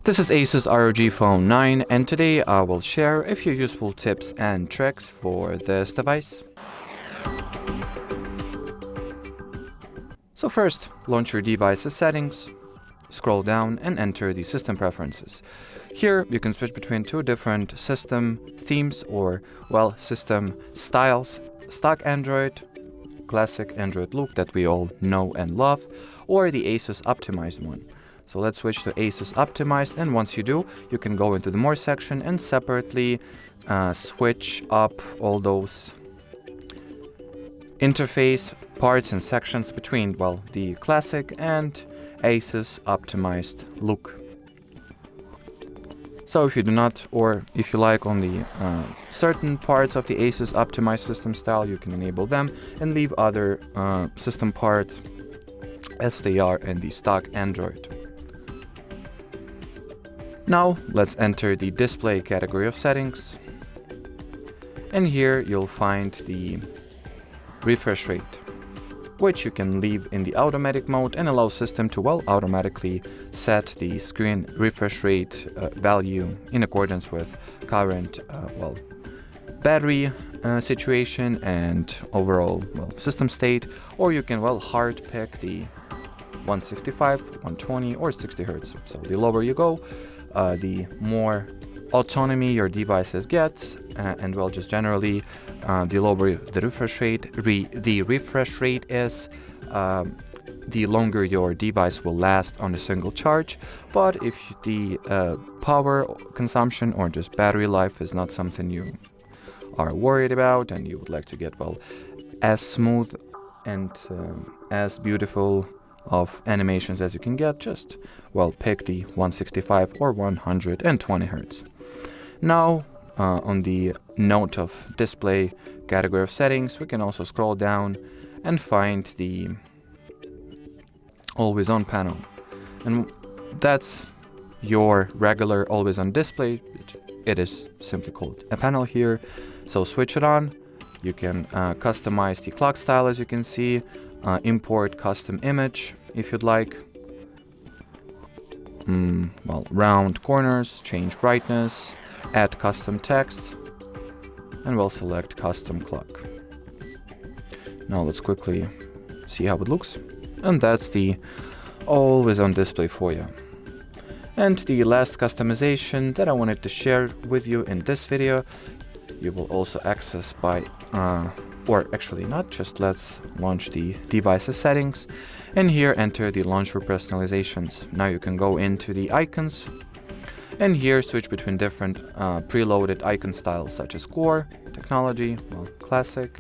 This is ASUS ROG Phone 9, and today I will share a few useful tips and tricks for this device. So first, launch your device's settings, scroll down and enter the system preferences. Here you can switch between two different system themes or, system styles: stock Android, classic Android look that we all know and love, or the ASUS optimized one. So let's switch to ASUS optimized, and once you do, you can go into the more section and separately switch up all those interface parts and sections between, the classic and ASUS optimized look. So if you do not, or if you like only certain parts of the ASUS optimized system style, you can enable them and leave other system parts as they are in the stock Android. Now let's enter the display category of settings, and here you'll find the refresh rate, which you can leave in the automatic mode and allow system to automatically set the screen refresh rate value in accordance with current battery situation and overall system state, or you can hard pick the 165, 120 or 60 Hz. So the lower you go, the more autonomy your devices get, and just generally the lower the refresh rate is, the longer your device will last on a single charge. But if the power consumption or just battery life is not something you are worried about, and you would like to get as smooth and as beautiful of animations as you can get, just pick the 165 or 120 Hz. Now on the note of display category of settings, we can also scroll down and find the always on panel, and that's your regular always on display. It is simply called a panel here. So switch it on. You can customize the clock style, as you can see, import custom image if you'd like, round corners, change brightness, add custom text, and we'll select custom clock. Now let's quickly see how it looks, and that's the always on display for you. And the last customization that I wanted to share with you in this video, you will also access by or actually not, just let's launch the device's settings, and here enter the launcher personalizations. Now you can go into the icons, and here switch between different preloaded icon styles such as core, technology, classic,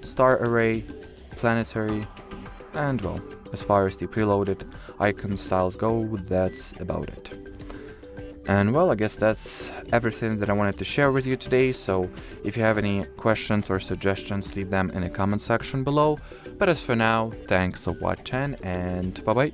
star array, planetary, and as far as the preloaded icon styles go, that's about it. And I guess that's everything that I wanted to share with you today. So if you have any questions or suggestions, leave them in the comment section below. But as for now, thanks for watching, and bye bye.